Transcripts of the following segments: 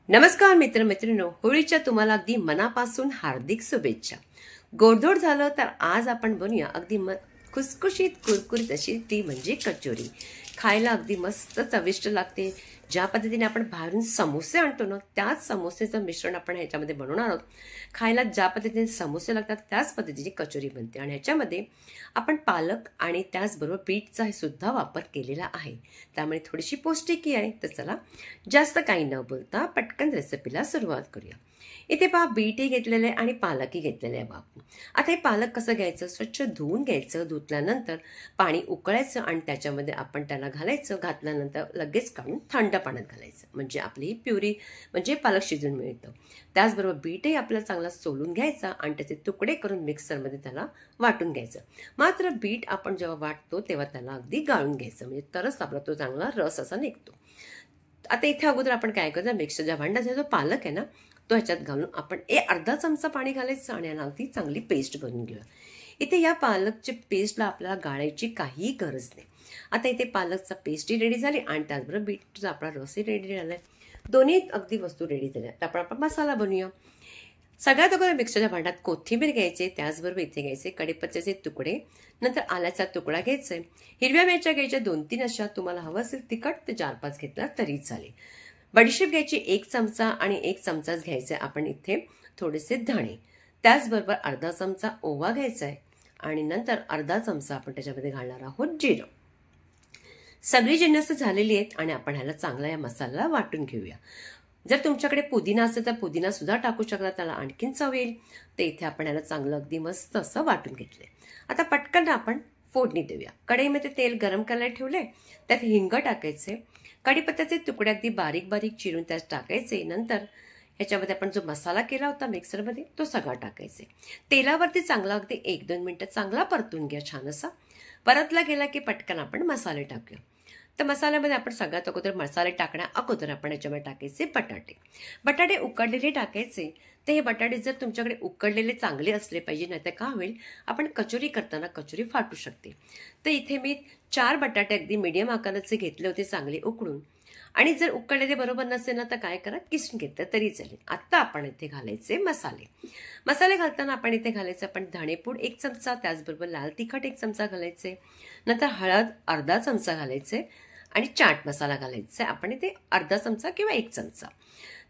नमस्कार मित्रमैत्रिणींनो, होळीच्या तुम्हाला अगदी मनापासून हार्दिक शुभेच्छा. गोडधोड झालं तर आज आपण बनवूया अगदी खुसखुशीत कुरकुरीत अशी ती म्हणजे कचोरी. खायला अगदी मस्त चविष्ट लागते. ज्या पद्धतीने आपण बाहेरून समोसे आणतो ना, त्याच समोसेचं मिश्रण आपण ह्याच्यामध्ये बनवणार आहोत. खायला ज्या पद्धतीने समोसे लागतात त्याच पद्धतीची कचोरी बनते आणि ह्याच्यामध्ये आपण पालक आणि त्याचबरोबर बीटचा सुद्धा वापर केलेला आहे. त्यामुळे थोडीशी पौष्टिकी आहे. तर चला जास्त काही न बोलता पटकन रेसिपीला सुरुवात करूया. इथे पहा, बीटही घेतलेले आहे आणि पालकही घेतलेले आहे. बाप, आता हे पालक कसं घ्यायचं, स्वच्छ धुवून घ्यायचं. धुतल्यानंतर पाणी उकळायचं आणि त्याच्यामध्ये आपण त्याला घालायचं. घातल्यानंतर लगेच काढून थंड पाण्यात घालायचं, म्हणजे आपली ही प्युरी म्हणजे पालक शिजून मिळतं. त्याचबरोबर बीटही आपल्याला चांगला सोलून घ्यायचा आणि त्याचे तुकडे करून मिक्सरमध्ये त्याला वाटून घ्यायचं. मात्र बीट आपण जेव्हा वाटतो तेव्हा त्याला अगदी गाळून घ्यायचं, म्हणजे तरच आपला तो चांगला रस असा निघतो. आता इथे अगोदर आपण काय करतो, मिक्सरच्या भांड्याचा जो पालक आहे ना, तो ह्याच्यात घालून आपण अर्धा चमचा पाणी घालायचं आणि याला अगदी चांगली पेस्ट बनवून घेऊया. इथे या पालकच्या पेस्टला आपल्याला गाळायची काही गरज नाही. आता इथे पालकचा पेस्टही रेडी झाली आणि त्याचबरोबर बीटचा आपला रसही रेडी झालाय. दोन्ही अगदी वस्तू रेडी झाल्या. तर आपण मसाला बनवूया. सगळ्यात अगोदर मिक्सरच्या भांड्यात कोथिंबीर घ्यायचे, त्याचबरोबर इथे घ्यायचे कढीपत्त्याचे तुकडे, नंतर आल्याचा तुकडा घ्यायचा, हिरव्या मिरच्या घ्यायच्या 2-3 अशा. तुम्हाला हवं असेल तिखट तर 4-5 घेतला तरी चालेल. बडीशेप घ्यायची 1 चमचा आणि 1 चमचाच घ्यायचा आपण इथे थोडेसे धणे, त्याचबरोबर अर्धा चमचा ओवा घ्यायचा आहे आणि नंतर अर्धा चमचा आपण त्याच्यामध्ये घालणार आहोत जिरं. सगळी जिन्नस झालेली आहेत आणि आपण ह्याला चांगला या मसाला वाटून घेऊया. जर तुमच्याकडे पुदिना असेल तर पुदिना सुद्धा टाकू शकता, त्याला आणखीन चव येईल. तर इथे आपण ह्याला चांगलं अगदी मस्त असं वाटून घेतलंय. आता पटकन आपण फोडणी देऊया. कढईमध्ये तेल गरम करायला ठेवले, त्यात हिंग टाकायचे, कढीपत्त्याचे तुकडे अगदी बारीक बारीक चिरून त्यात टाकायचे. नंतर ह्याच्यामध्ये आपण जो मसाला केला होता मिक्सरमध्ये तो सगळा टाकायचे. तेलावरती चांगला अगदी 1-2 मिनिटं चांगला परतून घ्या. छान असा परतला गेला की पटकन आपण मसाले टाकूया. तर मसाल्यामध्ये आपण सगळ्यात अगोदर मसाले टाकण्या अगोदर आपण याच्यामध्ये टाकायचे बटाटे उकडलेले टाकायचे. तर हे बटाटे जर तुमच्याकडे उकडलेले चांगले असले पाहिजे, नाही तर काय होईल, आपण कचोरी करताना कचोरी फाटू शकते. तर इथे मी 4 बटाटे अगदी मीडियम आकाराचे घेतले होते चांगले उकडून. आणि जर उकडलेले बरोबर नसेल ना तर काय करा, किसून घेतलं तरी चालेल. आता आपण इथे घालायचे मसाले घालताना आपण इथे घालायचे आपण धणेपूड 1 चमचा, त्याचबरोबर लाल तिखट 1 चमचा घालायचे, नंतर हळद अर्धा चमचा घालायचे आणि चाट मसाला घालायचा आपण इथे अर्धा चमचा किंवा 1 चमचा.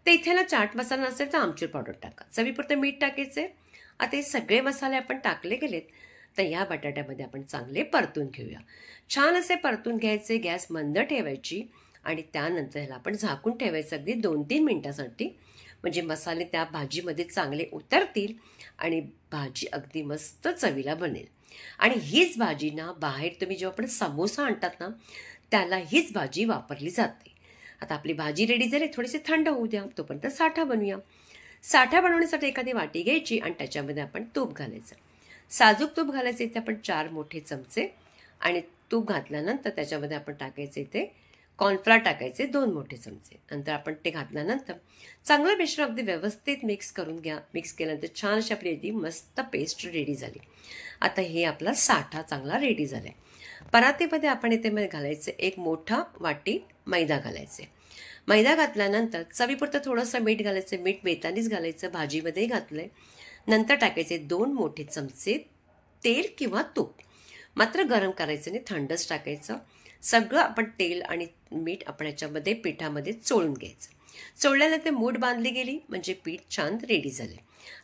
तर इथे ना चाट मसाला नसेल तर आमचूर पावडर टाका. चवीपुरतं मीठ टाकायचे. आता हे सगळे मसाले आपण टाकले गेलेत. तर या बटाट्यामध्ये आपण चांगले परतून घेऊया. छान असे परतून घ्यायचे. गॅस मंद ठेवायची आणि त्यानंतर ह्याला आपण झाकून ठेवायचं अगदी 2-3 मिनिटासाठी, म्हणजे मसाले त्या भाजीमध्ये चांगले उतरतील आणि भाजी अगदी मस्त चवीला बनेल. आणि हीच भाजी ना बाहेर तुम्ही जेव्हा आपण समोसा आणतात ना त्याला हीच भाजी वापरली जाते. आता आपली भाजी रेडी झाली, थोडेसे थंड होऊ द्या. तोपर्यंत साठा बनवूया. साठा बनवण्यासाठी एखादी वाटी घ्यायची आणि त्याच्यामध्ये आपण तूप घालायचं. साजूक तूप घालायचं इथे आपण 4 मोठे चमचे आणि तूप घातल्यानंतर त्याच्यामध्ये आपण टाकायचे इथे कॉर्नफ्लॉवर टाकायचे 2 मोठे चमचे. नंतर आपण ते घातल्यानंतर चांगलं मिश्रण अगदी व्यवस्थित मिक्स करून घ्या. मिक्स केल्यानंतर छान अशी आपली अगदी मस्त पेस्ट रेडी झाली. आता हे आपला साठा चांगला रेडी झालाय. परातीमध्ये आपण इथे घालायचे 1 मोठा वाटी मैदा घालायचे. मैदा घातल्यानंतर चवीपुरतं थोडंसं मीठ घालायचं. मीठ बेतानीच घालायचं, भाजीमध्येही घातलंय. नंतर टाकायचे 2 मोठे चमचे तेल किंवा तूप, मात्र गरम करायचं नाही, थंडच टाकायचं. सगळं आपण तेल आणि मीठ आपण ह्याच्यामध्ये पिठामध्ये चोळून घ्यायचं. चोळल्यानंतर मूठ बांधली गेली म्हणजे पीठ छान रेडी झाले.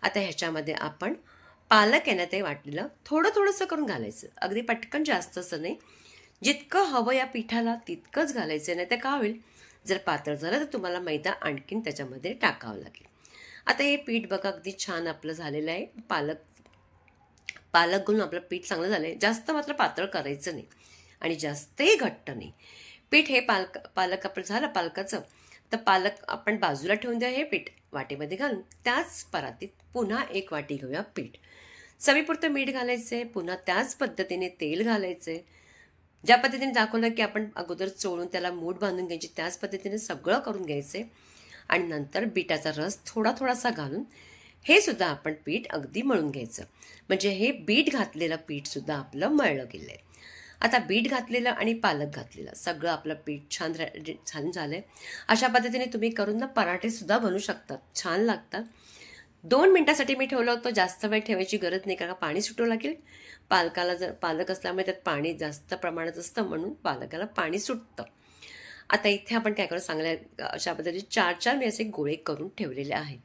आता ह्याच्यामध्ये आपण पालक आहे ना ते वाटलेलं थोडंसं करून घालायचं. अगदी पटकन जास्त असं नाही, जितकं हवं या पिठाला तितकंच घालायचं. नाही तर काय होईल, जर पातळ झालं तर तुम्हाला मैदा आणखीन त्याच्यामध्ये टाकावं लागेल. आता हे पीठ बघा अगदी छान आपलं झालेलं आहे. पालक घेऊन आपलं पीठ चांगलं झालंय. जास्त मात्र पातळ करायचं नाही आणि जास्तही घट्ट नाही. पीठ हे पालक आपलं झालं पालकाचं. तर पालक आपण बाजूला ठेवून द्या. हे पीठ वाटीमध्ये घालून त्याच परातीत पुन्हा 1 वाटी घेऊया पीठ. चवीपुरतं मीठ घालायचंय. पुन्हा त्याच पद्धतीने तेल घालायचंय. ज्या पद्धतीने दाखवलं की आपण अगोदर चोळून त्याला मूठ बांधून घ्यायची, त्याच पद्धतीने सगळं करून घ्यायचंय. आणि नंतर बीटाचा रस थोडासा घालून हे सुद्धा आपण पीठ अगदी मळून घ्यायचं, म्हणजे हे बीट घातलेलं पीठ सुद्धा आपलं मळलं गेलंय. आता बीट घातलेलं आणि पालक घातलेलं सगळं आपलं पीठ छान झालंय. अशा पद्धतीने तुम्ही करून ना पराठे सुद्धा बनवू शकतात, छान लागतात. 2 मिनिटासाठी मी ठेवलं होतं, जास्त वेळ ठेवायची गरज नाही कारण पाणी सुटू लागेल. पालकाला जर पालक असल्यामुळे त्यात पाणी जास्त प्रमाणात असतं म्हणून पालकाला पाणी सुटतं. आता इथे आपण काय करू, चांगल्या अशा पद्धतीने 4 मी असे गोळे करून ठेवलेले आहेत.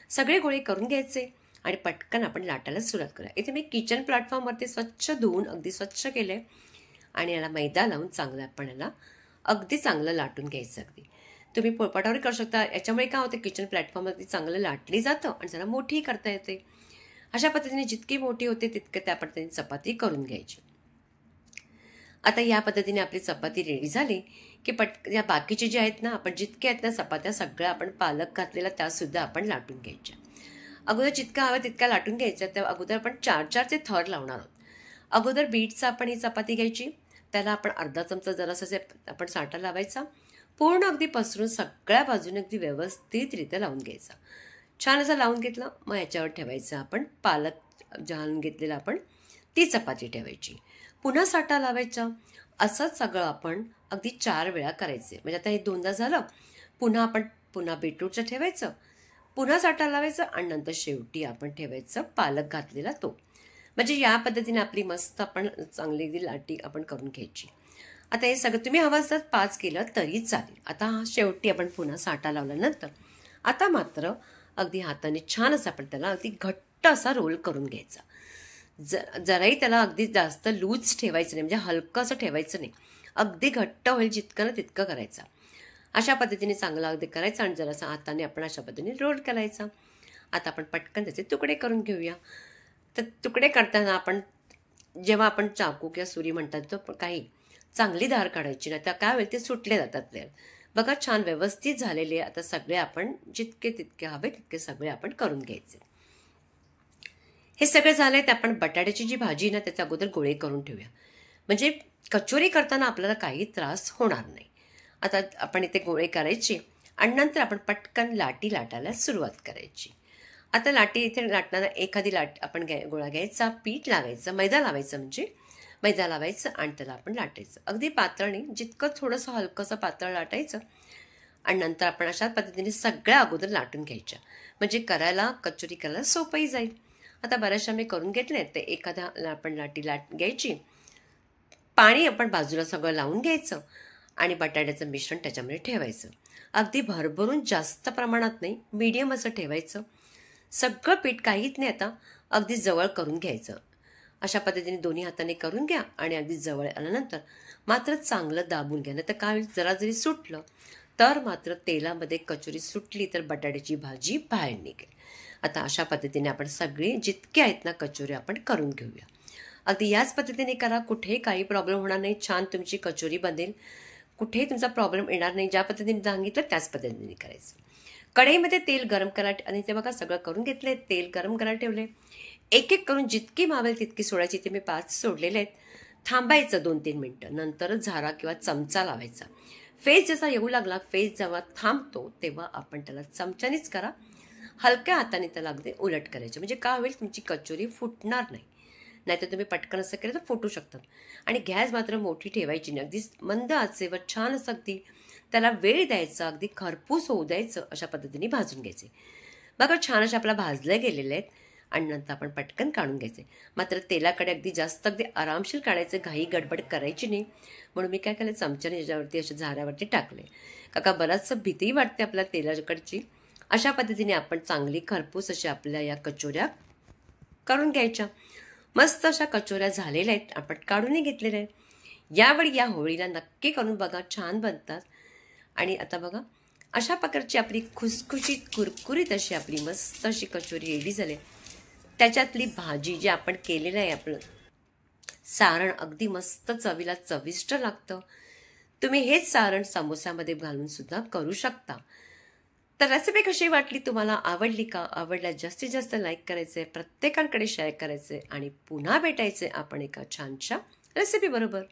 सगळे गोळे करून घ्यायचे आणि पटकन आपण लाटायला सुरुवात करूया. इथे मी किचन प्लॅटफॉर्मवरती स्वच्छ धुवून अगदी स्वच्छ केले आणि याला मैदा लावून चांगलं आपण याला अगदी चांगलं लाटून घ्यायचं. अगदी तुम्ही पोळपाटावर करू शकता. याच्यामुळे काय होतं, किचन प्लॅटफॉर्मवरती चांगलं लाटली जातं आणि जरा मोठी करता येते. अशा पद्धतीने जितकी मोठी होते तितके त्या पद्धतीने चपाती करून घ्यायची. आता या पद्धतीने आपली चपाती रेडी झाली की या बाकीचे जे आहेत ना, आपण जितके आहेत ना चपात्या सगळ्या आपण पालक घातलेला त्यासुद्धा आपण लाटून घ्यायच्या. अगोदर जितका हवं तितका लाटून घ्यायचा. त्या अगोदर आपण 4 थर लावणार आहोत. अगोदर बीटचा आपण ही चपाती घ्यायची, त्याला आपण अर्धा चमचा जरासा आपण साठा लावायचा, पूर्ण अगदी पसरून सगळ्या बाजूने अगदी व्यवस्थितरित्या लावून घ्यायचा. छान असं लावून घेतलं, मग याच्यावर ठेवायचं आपण पालक घालून घेतलेला आपण ती चपाती ठेवायची, पुन्हा साठा लावायचा. असंच सगळं आपण अगदी 4 वेळा करायचे. म्हणजे आता हे 2दा झालं, पुन्हा बीटरूटचं ठेवायचं, पुन्हा साठा लावायचं आणि नंतर शेवटी आपण ठेवायचं पालक घातलेला तो. म्हणजे या पद्धतीने आपली मस्त आपण चांगली लाटी आपण करून घ्यायची. आता हे सगळं तुम्ही हवं असतात 5 केलं तरी चालेल. आता शेवटी आपण पुन्हा साठा लावल्यानंतर आता मात्र अगदी हाताने छान असं आपण त्याला अगदी घट्ट असा रोल करून घ्यायचा. जराही त्याला अगदी जास्त लूज ठेवायचं नाही, म्हणजे हलकं असं ठेवायचं नाही, अगदी घट्ट होईल जितकं ना तितकं करायचं. अशा पद्धतीने चांगलं अगदी करायचं आणि जरासा हाताने आपण अशा पद्धतीने रोल करायचा. आता आपण पटकन त्याचे तुकडे करून घेऊया. तर तुकडे करताना आपण जेव्हा आपण चाकू किंवा सुरी म्हणतात तो काही चांगली धार काढायची नाही, तर काय होईल ते सुटले जातात प्लेअर. बघा छान व्यवस्थित झालेले. आता सगळे आपण जितके तितके हवे तितके सगळे आपण करून घ्यायचे. हे सगळे झाले तर आपण बटाट्याची जी भाजी ना त्याचे अगोदर गोळे करून ठेवूया, म्हणजे कचोरी करताना आपल्याला काही त्रास होणार नाही. आता आपण इथे गोळे करायचे आणि नंतर आपण पटकन लाटी लाटायला सुरुवात करायची. आता लाटी इथे लाटताना एखादी आपण गोळा घ्यायचा, पीठ लावायचं, मैदा लावायचं आणि त्याला आपण लाटायचं. अगदी पातळ नाही, जितकं थोडंसं हलकंसं पातळ लाटायचं आणि नंतर आपण अशा पद्धतीने सगळ्या अगोदर लाटून घ्यायच्या, म्हणजे कचोरी करायला सोपंही जाईल. आता बऱ्याचशा मी करून घेतले. ते एखादा आपण लाटी घ्यायची, पाणी आपण बाजूला सगळं लावून घ्यायचं आणि बटाट्याचं मिश्रण त्याच्यामध्ये ठेवायचं. अगदी भरभरून जास्त प्रमाणात नाही, मीडियम असं ठेवायचं. सगळं पीठ काहीच नाही, आता अगदी जवळ करून घ्यायचं. अशा पद्धतीने दोन्ही हाताने करून घ्या आणि अगदी जवळ आल्यानंतर मात्र चांगलं दाबून घ्या. तर काय जरा जरी सुटलं तर मात्र तेलामध्ये कचोरी सुटली तर बटाट्याची भाजी बाहेर निघेल. आता अशा पद्धतीने आपण सगळे जितके आहेत ना कचोरी आपण करून घेऊया. अगदी याच पद्धतीने करा, कुठेही काही प्रॉब्लेम होणार नाही. छान तुमची कचोरी बनेल, कुठेही तुमचा प्रॉब्लेम येणार नाही. ज्या पद्धतीने सांगितलं त्याच पद्धतीने करायचं. कढईमध्ये तेल गरम करायला आणि ते बघा सगळं करून घेतले, तेल गरम करायला ठेवले. एक एक करून जितकी मावेल तितकी सोडायची. ते मी 5 सोडलेले आहेत. थांबायचं 2-3 मिनटं, नंतरच झारा किंवा चमचा लावायचा. फेस जसा येऊ लागला, फेस जेव्हा थांबतो तेव्हा आपण त्याला चमच्यानेच करा, हलक्या हाताने त्याला अगदी उलट करायचे, म्हणजे काय होईल तुमची कचोरी फुटणार नाही. नाहीतर तुम्ही पटकन असं केलं तर फुटू शकतात. आणि गॅस मात्र मोठी ठेवायची नाही, अगदी मंद आचेवर छान असं अगदी त्याला वेळ द्यायचा, अगदी खरपूस होऊ द्यायचं. अशा पद्धतीने भाजून घ्यायचे. बघा छान असे आपला भाजले गेलेले आहेत आणि नंतर आपण पटकन काढून घ्यायचे. मात्र तेलाकडे अगदी आरामशीर काढायचं, घाई गडबड करायची नाही. म्हणून मी काय केलं, चमच्याने याच्यावरती अशा झाऱ्यावरती टाकले, का बराचसं भीती वाटते आपल्या तेलाकडची. अशा पद्धतीने आपण चांगली खरपूस अशा आपल्या या कचोऱ्या करून घ्यायच्या. मस्त अशा कचोऱ्या झालेल्या आहेत, आपण काढूनही घेतलेल्या आहेत. यावेळी या होळीला नक्की करून बघा, छान बनतात. आणि आता बघा अशा प्रकारची आपली खुसखुशीत कुरकुरीत अशी आपली मस्त अशी कचोरी रेडी झाली. त्याच्यातली भाजी जी आपण केलेलं आहे, आपलं सारण अगदी मस्त चवीला चविष्ट लागतं. तुम्ही हेच सारण समोसामध्ये घालून सुद्धा करू शकता. तर रेसिपी कशी वाटली, तुम्हाला आवडली का? आवडल्यास जास्तीत जास्त लाईक करायचे, प्रत्येकाकडे शेअर करायचे आणि पुन्हा भेटायचे आपण एका छानशा रेसिपी बरोबर.